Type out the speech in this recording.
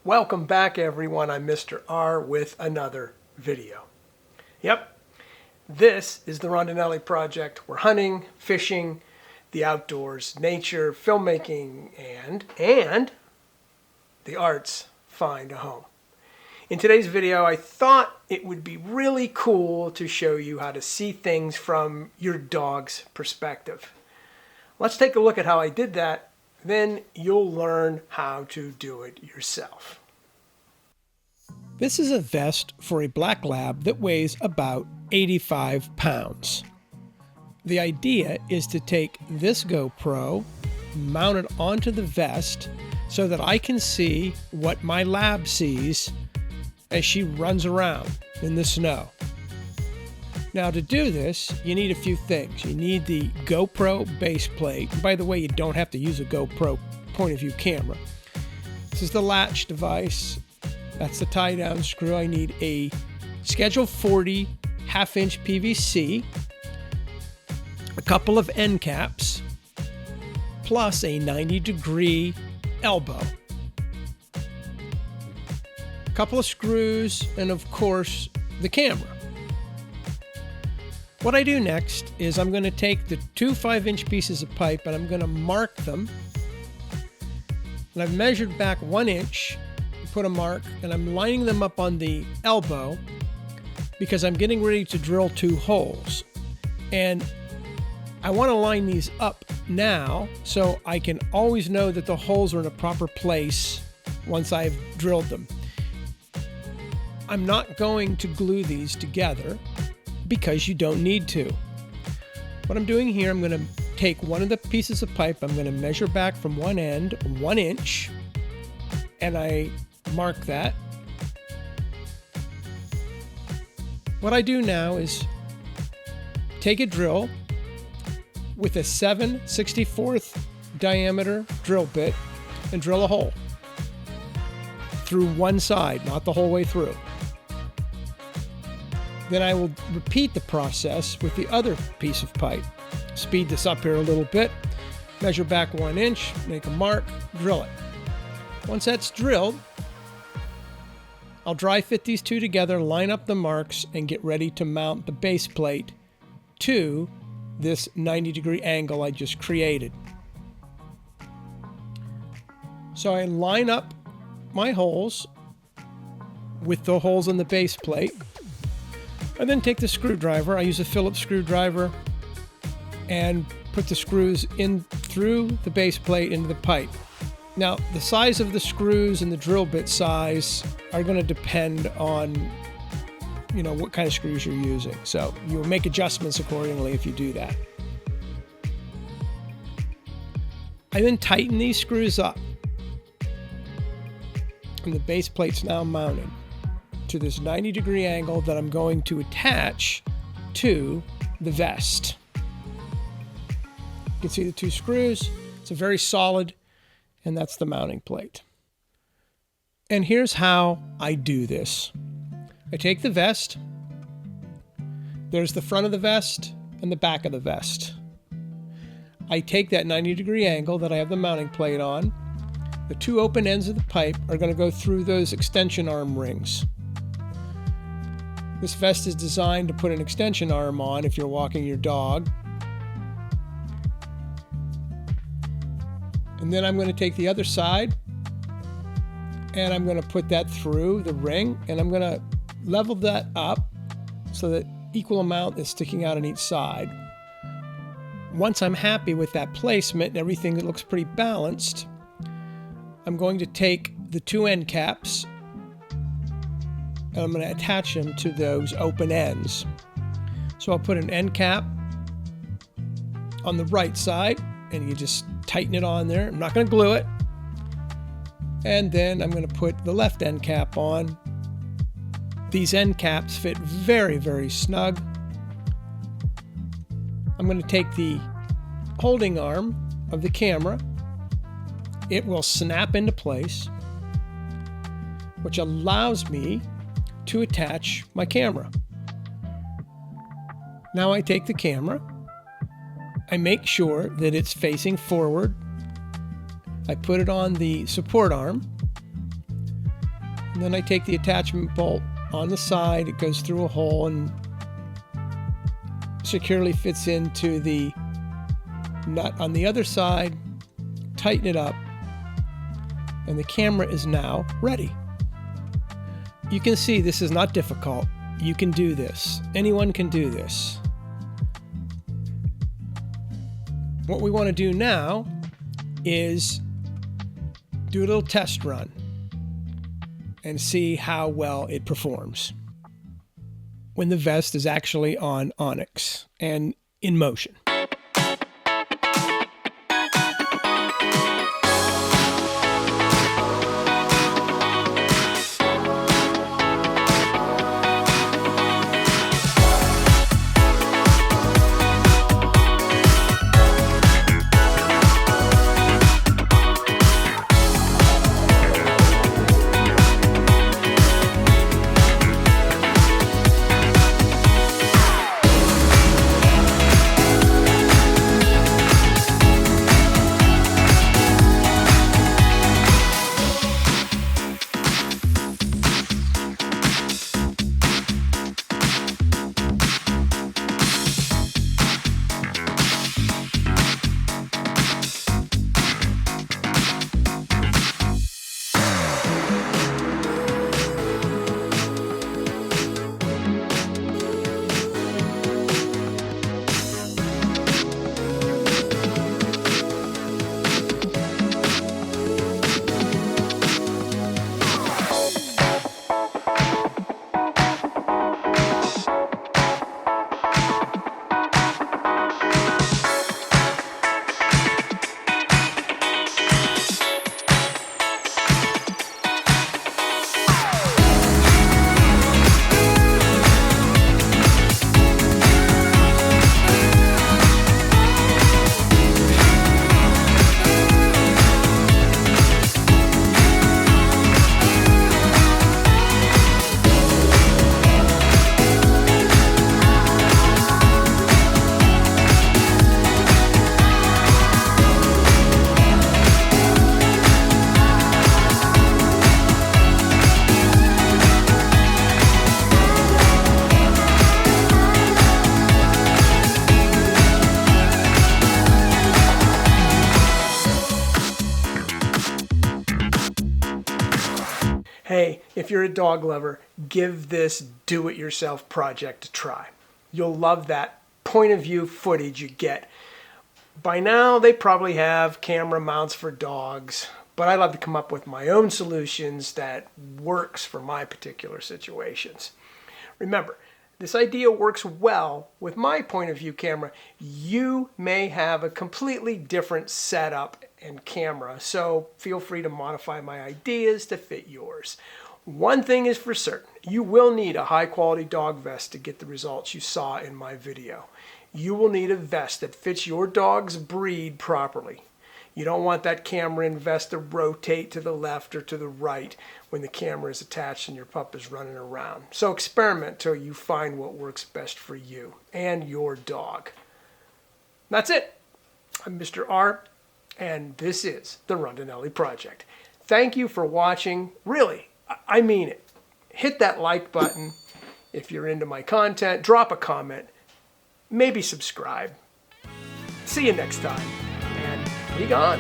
Welcome back everyone, I'm Mr. R with another video. Yep, this is the Rondinelli project. We're hunting, fishing, the outdoors, nature, filmmaking, and the arts find a home. In today's video, I thought it would be really cool to show you how to see things from your dog's perspective. Let's take a look at how I did that. Then you'll learn how to do it yourself. This is a vest for a Black Lab that weighs about 85 pounds. The idea is to take this GoPro, mount it onto the vest so that I can see what my lab sees as she runs around in the snow. Now to do this, you need a few things. You need the GoPro base plate. And by the way, you don't have to use a GoPro point of view camera. This is the latch device. That's the tie down screw. I need a Schedule 40 1/2-inch PVC, a couple of end caps, plus a 90-degree elbow, a couple of screws, and of course the camera. What I do next is I'm going to take the two 5-inch pieces of pipe and I'm going to mark them. And I've measured back 1 inch, put a mark, and I'm lining them up on the elbow because I'm getting ready to drill 2 holes. And I want to line these up now so I can always know that the holes are in a proper place once I've drilled them. I'm not going to glue these together because you don't need to. What I'm doing here, I'm going to take one of the pieces of pipe, I'm going to measure back from one end 1 inch, and I mark that. What I do now is take a drill with a 7/64 diameter drill bit and drill a hole through one side, not the whole way through. Then I will repeat the process with the other piece of pipe. Speed this up here a little bit, measure back 1 inch, make a mark, drill it. Once that's drilled, I'll dry fit these two together, line up the marks, and get ready to mount the base plate to this 90-degree angle I just created. So I line up my holes with the holes in the base plate. I then take the screwdriver, I use a Phillips screwdriver, and put the screws in through the base plate into the pipe. Now, the size of the screws and the drill bit size are going to depend on, what kind of screws you're using. So you'll make adjustments accordingly if you do that. I then tighten these screws up. And the base plate's now mounted to this 90-degree angle that I'm going to attach to the vest. You can see the 2 screws. It's a very solid, and that's the mounting plate. And here's how I do this. I take the vest. There's the front of the vest and the back of the vest. I take that 90-degree angle that I have the mounting plate on. The 2 open ends of the pipe are going to go through those extension arm rings. This vest is designed to put an extension arm on if you're walking your dog. And then I'm going to take the other side and I'm going to put that through the ring, and I'm going to level that up so that equal amount is sticking out on each side. Once I'm happy with that placement and everything that looks pretty balanced, I'm going to take the 2 end caps and I'm going to attach them to those open ends. So I'll put an end cap on the right side and you just tighten it on there. I'm not going to glue it. And then I'm going to put the left end cap on. These end caps fit very, very snug. I'm going to take the holding arm of the camera. It will snap into place, which allows me to attach my camera. Now I take the camera, I make sure that it's facing forward, I put it on the support arm, And then I take the attachment bolt on the side, it goes through a hole and securely fits into the nut on the other side, tighten it up, and the camera is now ready. You can see this is not difficult. You can do this. Anyone can do this. What we want to do now is do a little test run and see how well it performs when the vest is actually on Onyx and in motion. Hey, if you're a dog lover, give this do-it-yourself project a try. You'll love that point of view footage you get. By now, they probably have camera mounts for dogs, but I love to come up with my own solutions that works for my particular situations. Remember, this idea works well with my point of view camera. You may have a completely different setup and camera, so feel free to modify my ideas to fit yours. One thing is for certain, you will need a high quality dog vest to get the results you saw in my video. You will need a vest that fits your dog's breed properly. You don't want that camera and vest to rotate to the left or to the right when the camera is attached and your pup is running around. So experiment till you find what works best for you and your dog. That's it. I'm Mr. R, and this is the Rondinelli Project. Thank you for watching. Really, I mean it. Hit that like button if you're into my content. Drop a comment. Maybe subscribe. See you next time. And be gone.